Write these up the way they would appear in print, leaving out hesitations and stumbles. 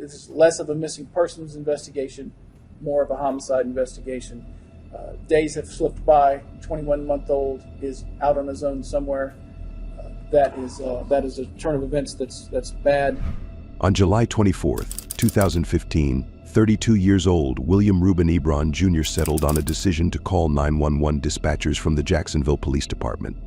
this is less of a missing persons investigation, more of a homicide investigation. Days have slipped by. 21-month-old is out on his own somewhere. That is a turn of events that's bad. On July 24th, 2015, 32 years old William Ruben Ebron Jr. settled on a decision to call 911 dispatchers from the Jacksonville Police Department.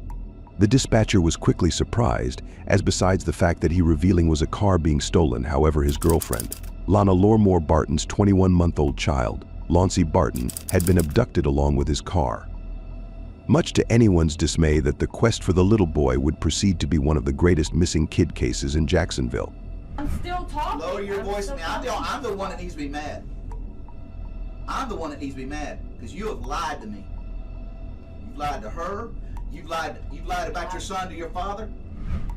The dispatcher was quickly surprised, as besides the fact that he revealing was a car being stolen, however, his girlfriend, Lonna Lauramore Barton's 21-month-old child, Lonzie Barton, had been abducted along with his car. Much to anyone's dismay that the quest for the little boy would proceed to be one of the greatest missing kid cases in Jacksonville. I'm still talking. Lower your voice at me. I'm the one that needs to be mad. I'm the one that needs to be mad because you have lied to me. You've lied to her. You've lied about your son to your father.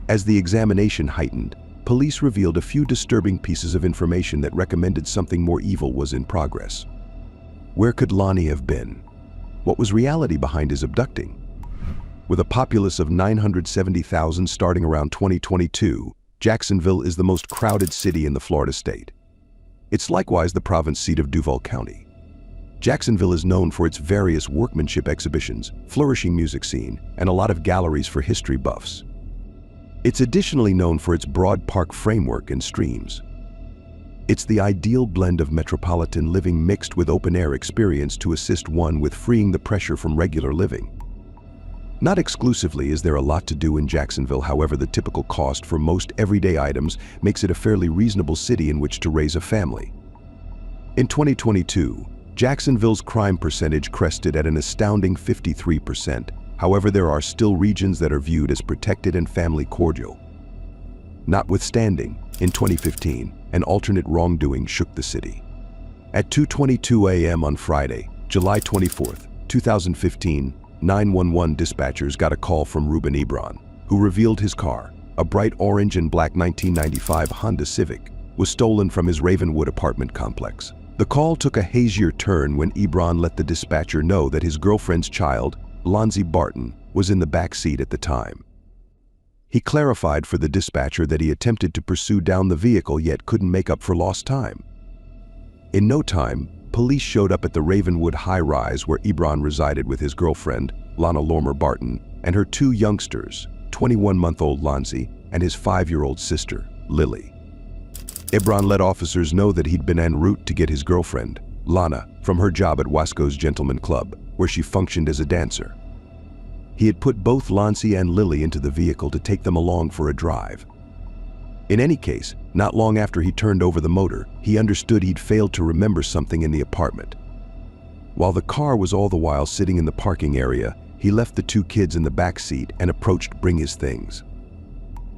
As the examination heightened, police revealed a few disturbing pieces of information that recommended something more evil was in progress. Where could Lonnie have been? What was reality behind his abducting? With a populace of 970,000 starting around 2022, Jacksonville is the most crowded city in the Florida state. It's likewise the province seat of Duval County. Jacksonville is known for its various workmanship exhibitions, flourishing music scene, and a lot of galleries for history buffs. It's additionally known for its broad park framework and streams. It's the ideal blend of metropolitan living mixed with open-air experience to assist one with freeing the pressure from regular living. Not exclusively is there a lot to do in Jacksonville, however, the typical cost for most everyday items makes it a fairly reasonable city in which to raise a family. In 2022, Jacksonville's crime percentage crested at an astounding 53%. However, there are still regions that are viewed as protected and family cordial. Notwithstanding, in 2015, an alternate wrongdoing shook the city. At 2:22 a.m. on Friday, July 24th, 2015, 911 dispatchers got a call from Ruben Ebron, who revealed his car, a bright orange and black 1995 Honda Civic, was stolen from his Ravenwood apartment complex. The call took a hazier turn when Ebron let the dispatcher know that his girlfriend's child, Lonzie Barton, was in the back seat at the time. He clarified for the dispatcher that he attempted to pursue down the vehicle yet couldn't make up for lost time. In no time, police showed up at the Ravenwood high-rise where Ebron resided with his girlfriend, Lonna Lauramore Barton, and her two youngsters, 21-month-old Lonzie and his 5-year-old sister, Lily. Ebron let officers know that he'd been en route to get his girlfriend, Lonna, from her job at Wasco's Gentleman Club, where she functioned as a dancer. He had put both Lonzie and Lily into the vehicle to take them along for a drive. In any case, not long after he turned over the motor, he understood he'd failed to remember something in the apartment. While the car was all the while sitting in the parking area, he left the two kids in the back seat and approached bring his things.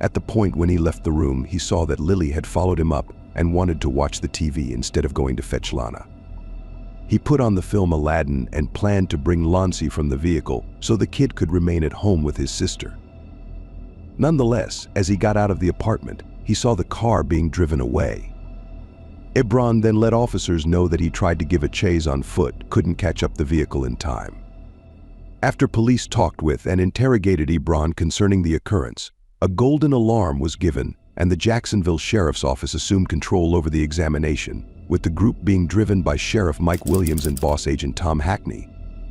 At the point when he left the room, he saw that Lily had followed him up and wanted to watch the TV instead of going to fetch Lonna. He put on the film Aladdin and planned to bring Lonzie from the vehicle so the kid could remain at home with his sister. Nonetheless, as he got out of the apartment, he saw the car being driven away. Ebron then let officers know that he tried to give a chase on foot, couldn't catch up the vehicle in time. After police talked with and interrogated Ebron concerning the occurrence, a golden alarm was given and the Jacksonville Sheriff's Office assumed control over the examination, with the group being driven by Sheriff Mike Williams and Boss Agent Tom Hackney.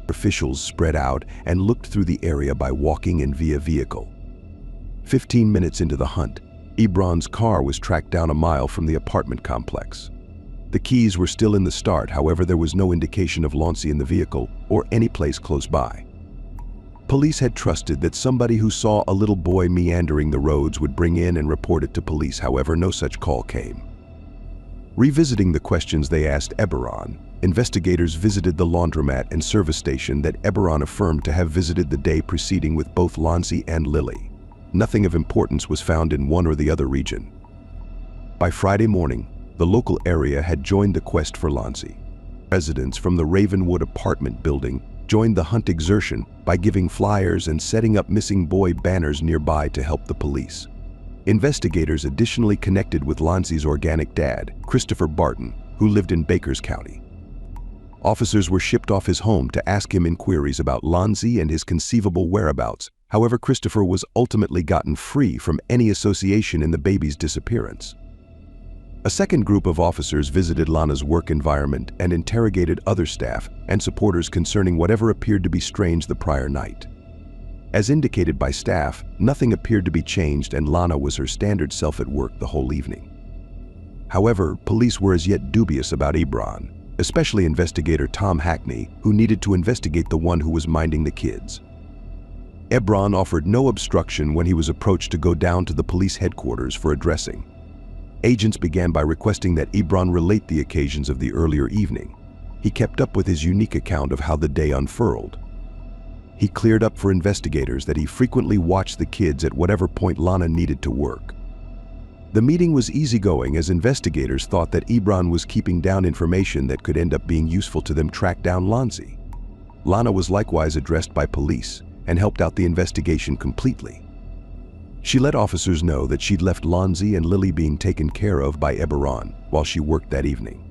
Officials spread out and looked through the area by walking and via vehicle. 15 minutes into the hunt, Ebron's car was tracked down a mile from the apartment complex. The keys were still in the start, however, there was no indication of Lonzie in the vehicle or any place close by. Police had trusted that somebody who saw a little boy meandering the roads would bring in and report it to police, however, no such call came. Revisiting the questions they asked Ebron, investigators visited the laundromat and service station that Ebron affirmed to have visited the day preceding with both Lonzie and Lily. Nothing of importance was found in one or the other region. By Friday morning, the local area had joined the quest for Lonzie. Residents from the Ravenwood apartment building joined the hunt exertion by giving flyers and setting up missing boy banners nearby to help the police. Investigators additionally connected with Lonzie's organic dad, Christopher Barton, who lived in Bakers County. Officers were shipped off his home to ask him inquiries about Lonzie and his conceivable whereabouts. However, Christopher was ultimately gotten free from any association in the baby's disappearance. A second group of officers visited Lonna's work environment and interrogated other staff and supporters concerning whatever appeared to be strange the prior night. As indicated by staff, nothing appeared to be changed and Lonna was her standard self at work the whole evening. However, police were as yet dubious about Ebron, especially investigator Tom Hackney, who needed to investigate the one who was minding the kids. Ebron offered no obstruction when he was approached to go down to the police headquarters for a dressing. Agents began by requesting that Ebron relate the occasions of the earlier evening. He kept up with his unique account of how the day unfurled. He cleared up for investigators that he frequently watched the kids at whatever point Lonna needed to work. The meeting was easygoing as investigators thought that Ebron was keeping down information that could end up being useful to them track down Lonzie. Lonna was likewise addressed by police and helped out the investigation completely. She let officers know that she'd left Lonzie and Lily being taken care of by Ebron while she worked that evening.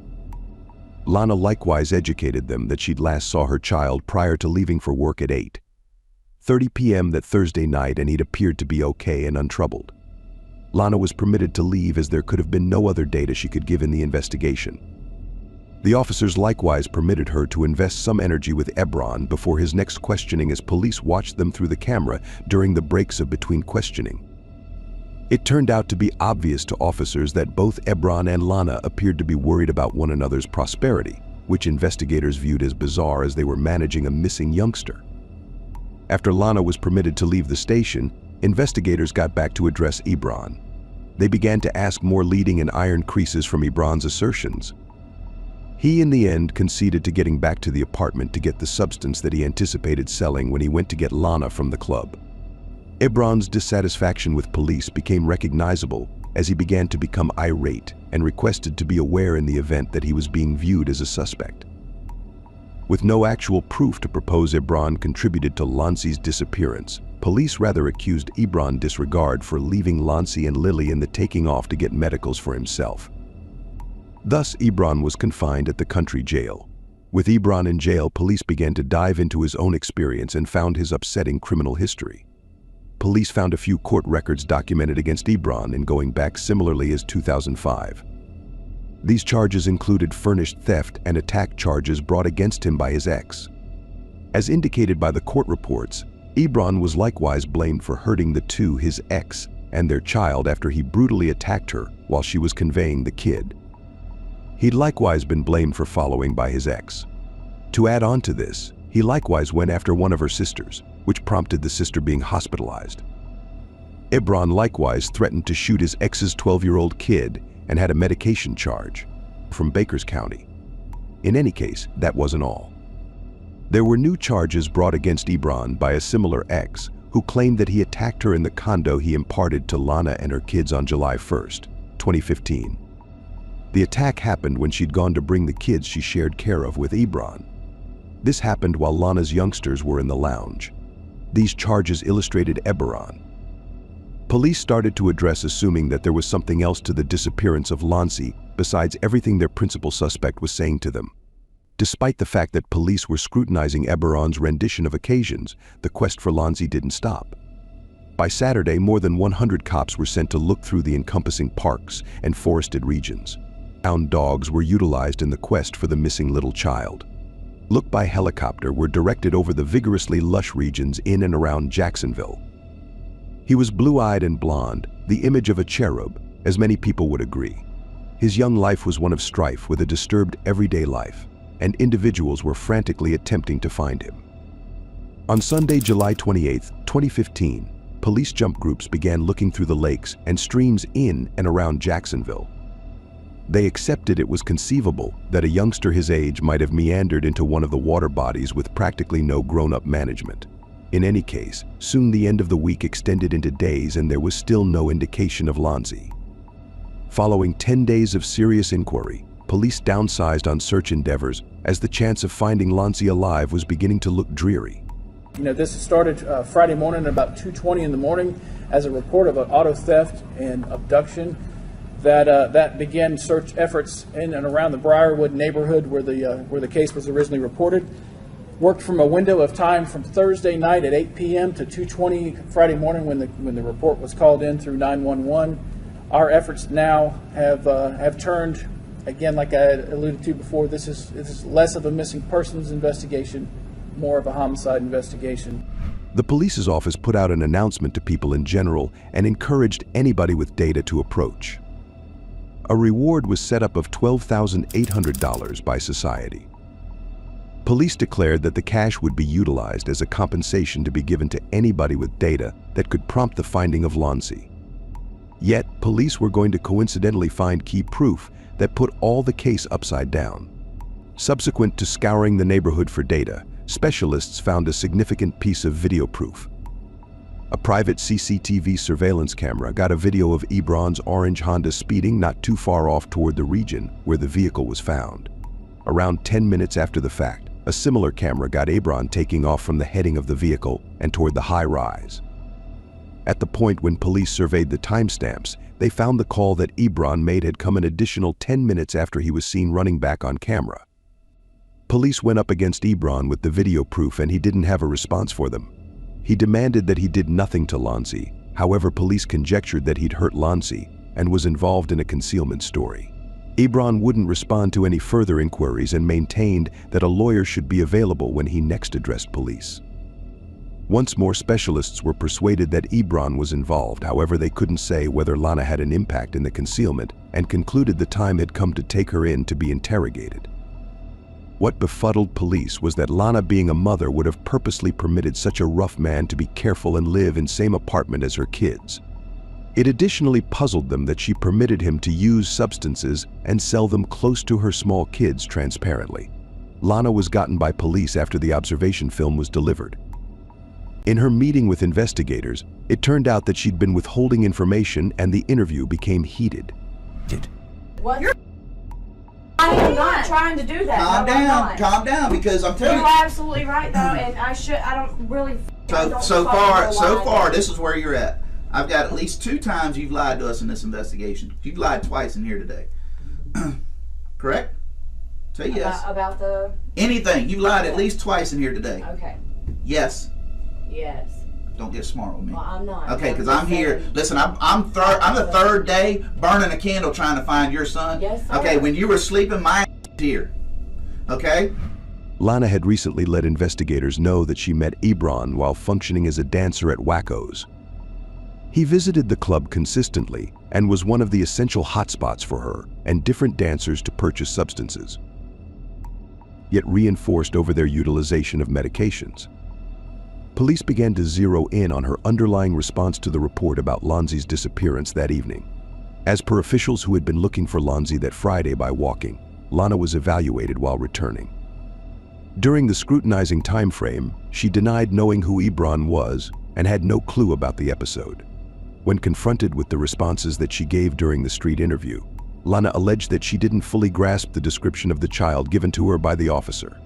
Lonna likewise educated them that she'd last saw her child prior to leaving for work at 8:30 p.m. that Thursday night and he'd appeared to be okay and untroubled. Lonna was permitted to leave as there could have been no other data she could give in the investigation. The officers likewise permitted her to invest some energy with Ebron before his next questioning as police watched them through the camera during the breaks of between questioning. It turned out to be obvious to officers that both Ebron and Lonna appeared to be worried about one another's prosperity, which investigators viewed as bizarre as they were managing a missing youngster. After Lonna was permitted to leave the station, investigators got back to address Ebron. They began to ask more leading and iron creases from Ebron's assertions. He in the end conceded to getting back to the apartment to get the substance that he anticipated selling when he went to get Lonna from the club. Ebron's dissatisfaction with police became recognizable as he began to become irate and requested to be aware in the event that he was being viewed as a suspect. With no actual proof to propose Ebron contributed to Lonzie's disappearance, police rather accused Ebron disregard for leaving Lonzie and Lily in the taking off to get medicals for himself. Thus, Ebron was confined at the country jail. With Ebron in jail, police began to dive into his own experience and found his upsetting criminal history. Police found a few court records documented against Ebron and going back similarly as 2005. These charges included furnished theft and attack charges brought against him by his ex. As indicated by the court reports, Ebron was likewise blamed for hurting the two, his ex and their child, after he brutally attacked her while she was conveying the kid. He'd likewise been blamed for following by his ex. To add on to this, he likewise went after one of her sisters, which prompted the sister being hospitalized. Ebron likewise threatened to shoot his ex's 12-year-old kid and had a medication charge from Bakers County. In any case, that wasn't all. There were new charges brought against Ebron by a similar ex who claimed that he attacked her in the condo he imparted to Lonna and her kids on July 1st, 2015. The attack happened when she'd gone to bring the kids she shared care of with Ebron. This happened while Lonna's youngsters were in the lounge. These charges illustrated Ebron. Police started to address assuming that there was something else to the disappearance of Lonzie besides everything their principal suspect was saying to them. Despite the fact that police were scrutinizing Ebron's rendition of occasions, the quest for Lonzie didn't stop. By Saturday, more than 100 cops were sent to look through the encompassing parks and forested regions. Hound dogs were utilized in the quest for the missing little child. Look by helicopter were directed over the vigorously lush regions in and around Jacksonville. He was blue-eyed and blonde, the image of a cherub, as many people would agree. His young life was one of strife with a disturbed everyday life, and individuals were frantically attempting to find him. On Sunday, July 28, 2015, police jump groups began looking through the lakes and streams in and around Jacksonville. They accepted it was conceivable that a youngster his age might have meandered into one of the water bodies with practically no grown-up management. In any case, soon the end of the week extended into days and there was still no indication of Lonzie. Following 10 days of serious inquiry, police downsized on search endeavors as the chance of finding Lonzie alive was beginning to look dreary. This started Friday morning at about 2:20 in the morning as a report of an auto theft and abduction that began search efforts in and around the Briarwood neighborhood where the case was originally reported. Worked from a window of time from Thursday night at 8 p.m. to 2:20 Friday morning when the report was called in through 911. Our efforts now have turned, again, like I alluded to before, this is less of a missing persons investigation, more of a homicide investigation. The police's office put out an announcement to people in general and encouraged anybody with data to approach. A reward was set up of $12,800 by society. Police declared that the cash would be utilized as a compensation to be given to anybody with data that could prompt the finding of Lonzie. Yet, police were going to coincidentally find key proof that put all the case upside down. Subsequent to scouring the neighborhood for data, specialists found a significant piece of video proof. A private CCTV surveillance camera got a video of Ebron's orange Honda speeding not too far off toward the region where the vehicle was found. Around 10 minutes after the fact, a similar camera got Ebron taking off from the heading of the vehicle and toward the high rise. At the point when police surveyed the timestamps, they found the call that Ebron made had come an additional 10 minutes after he was seen running back on camera. Police went up against Ebron with the video proof and he didn't have a response for them. He demanded that he did nothing to Lonzie. However, police conjectured that he'd hurt Lonzie and was involved in a concealment story. Ebron wouldn't respond to any further inquiries and maintained that a lawyer should be available when he next addressed police. Once more, specialists were persuaded that Ebron was involved. However, they couldn't say whether Lonna had an impact in the concealment and concluded the time had come to take her in to be interrogated. What befuddled police was that Lonna, being a mother, would have purposely permitted such a rough man to be careful and live in the same apartment as her kids. It additionally puzzled them that she permitted him to use substances and sell them close to her small kids transparently. Lonna was gotten by police after the observation film was delivered. In her meeting with investigators, it turned out that she'd been withholding information and the interview became heated. What? I am not trying to do that. Calm down, because I'm telling you. You're absolutely right, though, and I don't really. So far, this is where you're at. I've got at least 2 times you've lied to us in this investigation. You've lied twice in here today. Correct? Say yes. About the... Anything. You lied at least twice in here today. Okay. Yes. Yes. Don't get smart with me. Well, I'm not. Okay, because I'm here. Listen, I'm the third day burning a candle trying to find your son. Yes, sir. Okay, when you were sleeping, my here. Okay? Lonna had recently let investigators know that she met Ebron while functioning as a dancer at Wacko's. He visited the club consistently and was one of the essential hotspots for her and different dancers to purchase substances, yet reinforced over their utilization of medications. Police began to zero in on her underlying response to the report about Lonzie's disappearance that evening. As per officials who had been looking for Lonzie that Friday by walking, Lonna was evaluated while returning. During the scrutinizing time frame, she denied knowing who Ebron was and had no clue about the episode. When confronted with the responses that she gave during the street interview, Lonna alleged that she didn't fully grasp the description of the child given to her by the officer.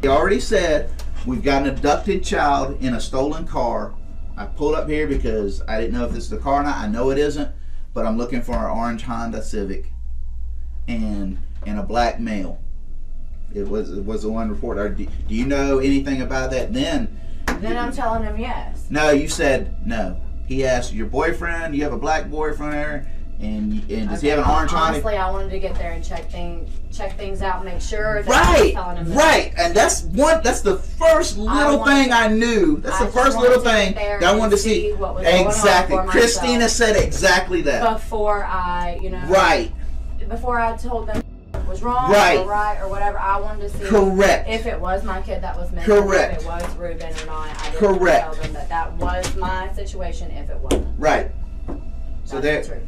He already said, we've got an abducted child in a stolen car. I pulled up here because I didn't know if this is the car or not. I know it isn't, but I'm looking for an orange Honda Civic and a black male. It was the one report. Do you know anything about that? Then I'm telling him yes. No, you said no. He asked your boyfriend. You have a black boyfriend there, and does he have an orange Honda? Honestly, I wanted to get there and check things out, make sure that right, I was telling him right, and that's the first little thing I knew. That's the first little thing that I wanted to see. What was exactly. going on for Christina myself. said exactly that. Before I, right. Before I told them it was wrong right. or right or whatever, I wanted to see correct. If it was my kid that was missing, correct. if it was Ruben or not. I didn't correct. tell them that was my situation if it wasn't. Right. So that's the truth.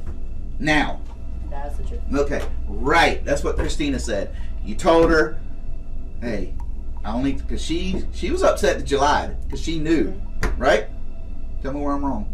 Now. That's the truth. Okay. Right. That's what Christina said. You told her, hey, because she was upset that you lied because she knew, right? Tell me where I'm wrong.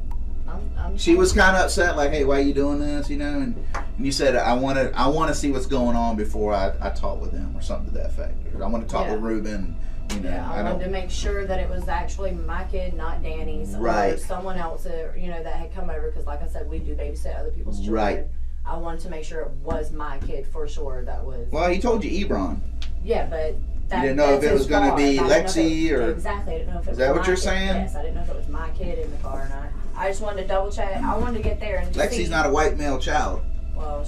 She was kind of upset, like, hey, why are you doing this, and you said, I want to see what's going on before I talk with them or something to that effect. Or I want to talk with Ruben, Yeah, I wanted to make sure that it was actually my kid, not Danny's, or someone else, that had come over, because like I said, we do babysit other people's children. Right. I wanted to make sure it was my kid for sure that was. Well, he told you Ebron. Yeah, but You didn't know if it was going to be Lexi or... Exactly. I didn't know if it was Is that what my you're kid. saying? Yes, I didn't know if it was my kid in the car or not. I just wanted to double check. I wanted to get there and Lexi's see. not a white male child. Well,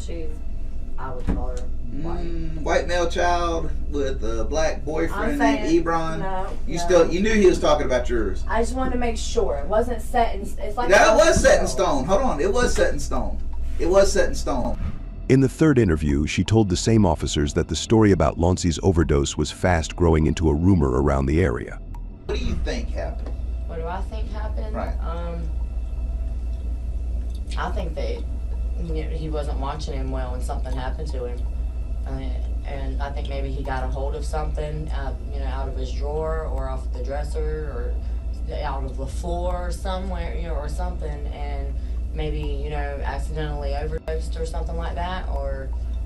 I would call her white. White male child with a black boyfriend named Ebron. No. You knew he was talking about yours. I just wanted to make sure it wasn't set in. It's like that was set in stone. Hold on, it was set in stone. It was set in stone. In the third interview, she told the same officers that the story about Lonzie's overdose was fast growing into a rumor around the area. What do you think happened? What do I think happened? Right. I think that he wasn't watching him well and something happened to him. And I think maybe he got a hold of something, out of his drawer or off the dresser or out of the floor somewhere, or something, and maybe, accidentally overdosed or something like that,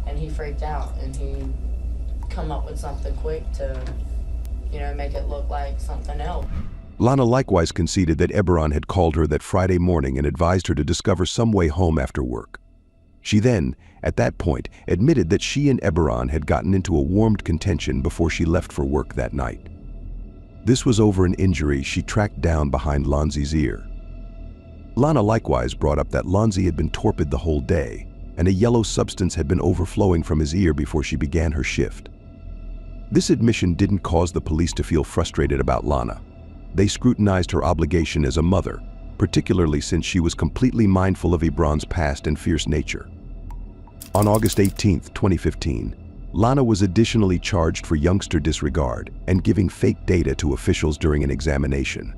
and he freaked out and he come up with something quick to, make it look like something else. Lonna likewise conceded that Ebron had called her that Friday morning and advised her to discover some way home after work. She then, at that point, admitted that she and Ebron had gotten into a warmed contention before she left for work that night. This was over an injury she tracked down behind Lonzie's ear. Lonna likewise brought up that Lonzie had been torpid the whole day, and a yellow substance had been overflowing from his ear before she began her shift. This admission didn't cause the police to feel frustrated about Lonna. They scrutinized her obligation as a mother, particularly since she was completely mindful of Ebron's past and fierce nature. On August 18, 2015, Lonna was additionally charged for youngster disregard and giving fake data to officials during an examination.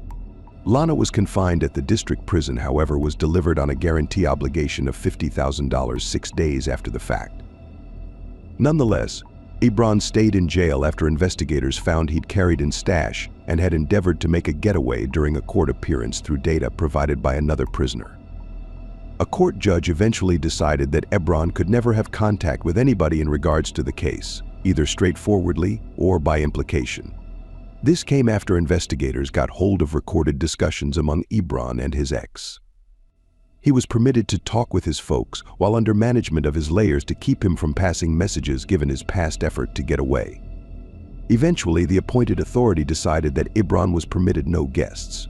Lonna was confined at the district prison, however, was delivered on a guarantee obligation of $50,000 6 days after the fact. Nonetheless, Ebron stayed in jail after investigators found he'd carried in stash and had endeavored to make a getaway during a court appearance through data provided by another prisoner. A court judge eventually decided that Ebron could never have contact with anybody in regards to the case, either straightforwardly or by implication. This came after investigators got hold of recorded discussions among Ebron and his ex. He was permitted to talk with his folks while under management of his layers to keep him from passing messages given his past effort to get away. Eventually, the appointed authority decided that Ebron was permitted no guests.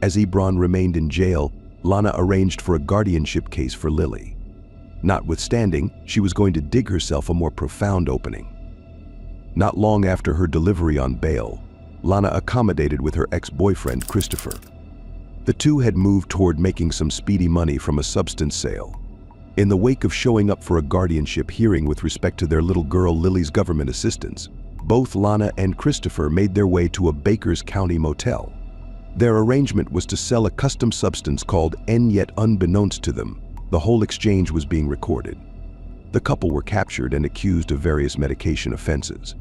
As Ebron remained in jail, Lonna arranged for a guardianship case for Lily. Notwithstanding, she was going to dig herself a more profound opening. Not long after her delivery on bail, Lonna accommodated with her ex-boyfriend, Christopher. The two had moved toward making some speedy money from a substance sale. In the wake of showing up for a guardianship hearing with respect to their little girl Lily's government assistance, both Lonna and Christopher made their way to a Bakers County motel. Their arrangement was to sell a custom substance called N, yet unbeknownst to them, the whole exchange was being recorded. The couple were captured and accused of various medication offenses.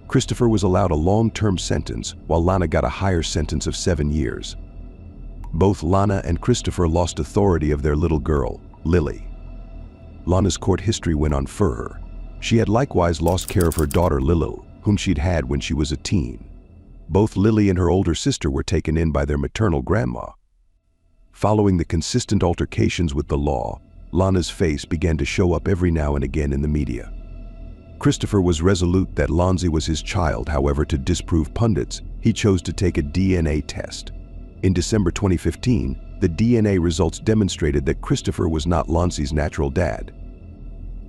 Christopher was allowed a long-term sentence, while Lonna got a higher sentence of 7 years. Both Lonna and Christopher lost authority of their little girl, Lily. Lonna's court history went on for her. She had likewise lost care of her daughter, Lilil, whom she'd had when she was a teen. Both Lily and her older sister were taken in by their maternal grandma. Following the consistent altercations with the law, Lonna's face began to show up every now and again in the media. Christopher was resolute that Lonzie was his child, however, to disprove pundits, he chose to take a DNA test. In December 2015, the DNA results demonstrated that Christopher was not Lonzie's natural dad.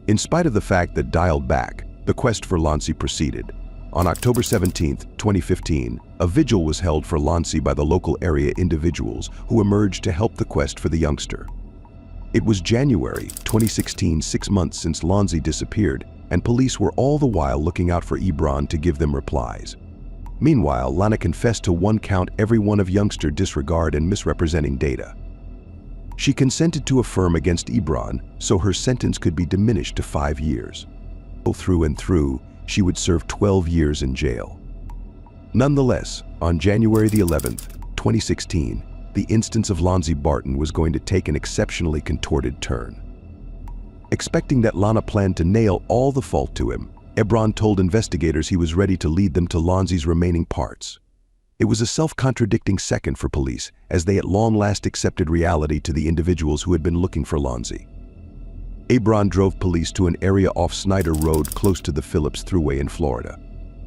In spite of the fact that dialed back, the quest for Lonzie proceeded. On October 17, 2015, a vigil was held for Lonzie by the local area individuals who emerged to help the quest for the youngster. It was January 2016, 6 months since Lonzie disappeared, and police were all the while looking out for Ebron to give them replies. Meanwhile, Lonna confessed to one count every one of youngster disregard and misrepresenting data. She consented to affirm against Ebron so her sentence could be diminished to 5 years. Through and through, she would serve 12 years in jail. Nonetheless, on January the 11th, 2016, the instance of Lonzie Barton was going to take an exceptionally contorted turn. Expecting that Lonna planned to nail all the fault to him, Ebron told investigators he was ready to lead them to Lonzie's remaining parts. It was a self-contradicting second for police, as they at long last accepted reality to the individuals who had been looking for Lonzie. Ebron drove police to an area off Snyder Road close to the Phillips Thruway in Florida.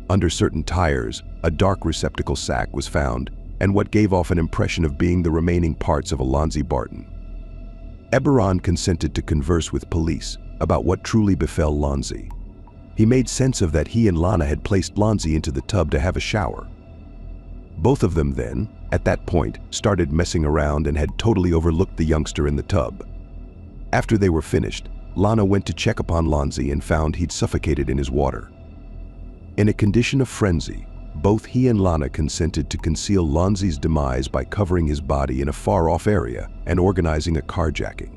Under certain tires, a dark receptacle sack was found, and what gave off an impression of being the remaining parts of a Lonzie Barton. Ebron consented to converse with police about what truly befell Lonzie. He made sense of that he and Lonna had placed Lonzie into the tub to have a shower. Both of them then, at that point, started messing around and had totally overlooked the youngster in the tub. After they were finished, Lonna went to check upon Lonzie and found he'd suffocated in his water. In a condition of frenzy, both he and Lonna consented to conceal Lonzie's demise by covering his body in a far-off area and organizing a carjacking.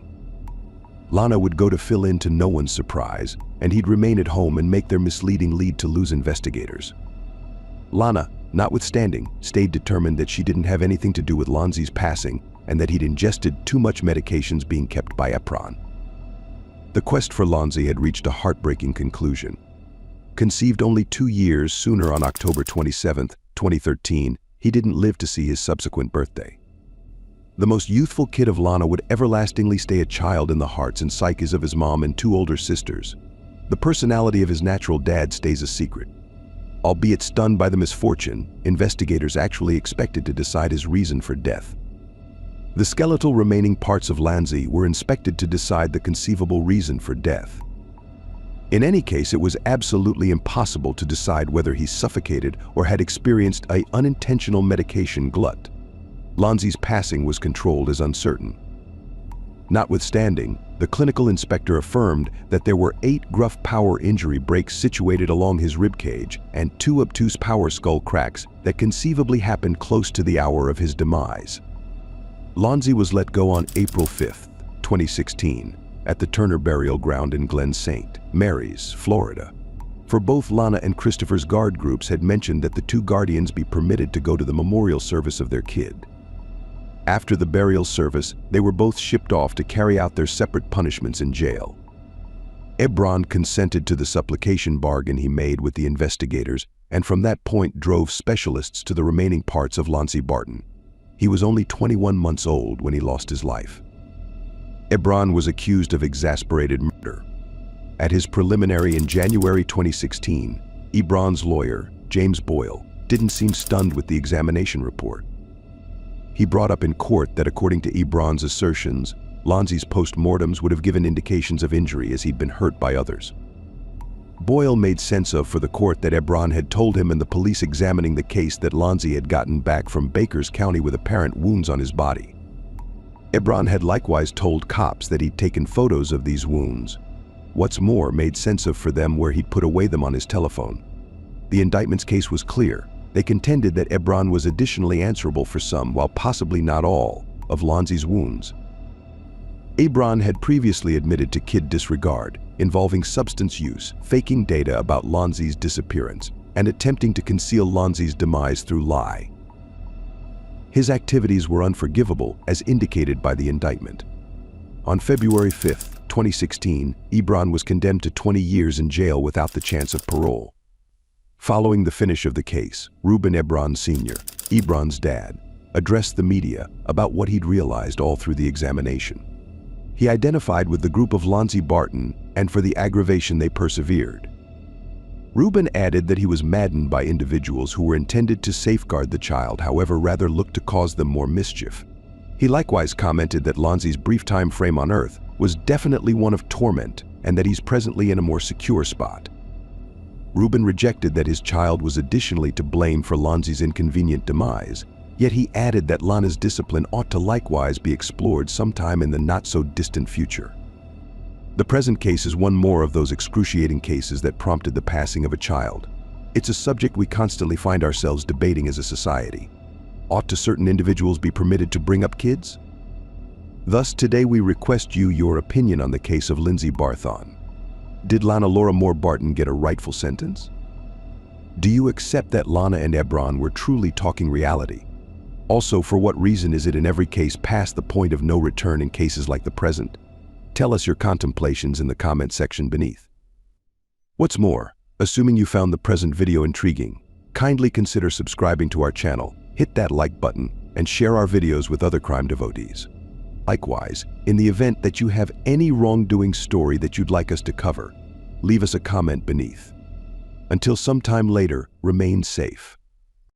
Lonna would go to fill in to no one's surprise, and he'd remain at home and make their misleading lead to lose investigators. Lonna, notwithstanding, stayed determined that she didn't have anything to do with Lonzie's passing and that he'd ingested too much medications being kept by Ebron. The quest for Lonzie had reached a heartbreaking conclusion. Conceived only 2 years sooner on October 27, 2013, he didn't live to see his subsequent birthday. The most youthful kid of Lonna would everlastingly stay a child in the hearts and psyches of his mom and 2 older sisters. The personality of his natural dad stays a secret. Albeit stunned by the misfortune, investigators actually expected to decide his reason for death. The skeletal remaining parts of Lonzie were inspected to decide the conceivable reason for death. In any case, it was absolutely impossible to decide whether he suffocated or had experienced an unintentional medication glut. Lonzie's passing was controlled as uncertain. Notwithstanding, the clinical inspector affirmed that there were 8 gruff power injury breaks situated along his ribcage and 2 obtuse power skull cracks that conceivably happened close to the hour of his demise. Lonzie was let go on April 5, 2016, at the Turner Burial Ground in Glen St. Mary's, Florida. For both Lonna and Christopher's guard groups had mentioned that the 2 guardians be permitted to go to the memorial service of their kid. After the burial service, they were both shipped off to carry out their separate punishments in jail. Ebron consented to the supplication bargain he made with the investigators, and from that point drove specialists to the remaining parts of Lonzie Barton. He was only 21 months old when he lost his life. Ebron was accused of exasperated murder. At his preliminary in January 2016, Ebron's lawyer, James Boyle, didn't seem stunned with the examination report. He brought up in court that according to Ebron's assertions, Lonzie's post-mortems would have given indications of injury as he'd been hurt by others. Boyle made sense of for the court that Ebron had told him and the police examining the case that Lonzie had gotten back from Bakers County with apparent wounds on his body. Ebron had likewise told cops that he'd taken photos of these wounds. What's more, made sense of for them where he'd put away them on his telephone. The indictment's case was clear. They contended that Ebron was additionally answerable for some, while possibly not all, of Lonzie's wounds. Ebron had previously admitted to kid disregard, involving substance use, faking data about Lonzie's disappearance, and attempting to conceal Lonzie's demise through lie. His activities were unforgivable, as indicated by the indictment. On February 5, 2016, Ebron was condemned to 20 years in jail without the chance of parole. Following the finish of the case, Ruben Ebron Sr., Ebron's dad, addressed the media about what he'd realized all through the examination. He identified with the group of Lonzie Barton, and for the aggravation they persevered. Ruben added that he was maddened by individuals who were intended to safeguard the child, however rather looked to cause them more mischief. He likewise commented that Lonzie's brief time frame on Earth was definitely one of torment, and that he's presently in a more secure spot. Ruben rejected that his child was additionally to blame for Lonzie's inconvenient demise, yet he added that Lonna's discipline ought to likewise be explored sometime in the not-so-distant future. The present case is one more of those excruciating cases that prompted the passing of a child. It's a subject we constantly find ourselves debating as a society. Ought to certain individuals be permitted to bring up kids? Thus, today we request you your opinion on the case of Lonzie Barton. Did Lonna Lauramore Barton get a rightful sentence? Do you accept that Lonna and Ebron were truly talking reality? Also, for what reason is it in every case past the point of no return in cases like the present? Tell us your contemplations in the comment section beneath. What's more, assuming you found the present video intriguing, kindly consider subscribing to our channel, hit that like button, and share our videos with other crime devotees. Likewise, in the event that you have any wrongdoing story that you'd like us to cover, leave us a comment beneath. until sometime later remained safe.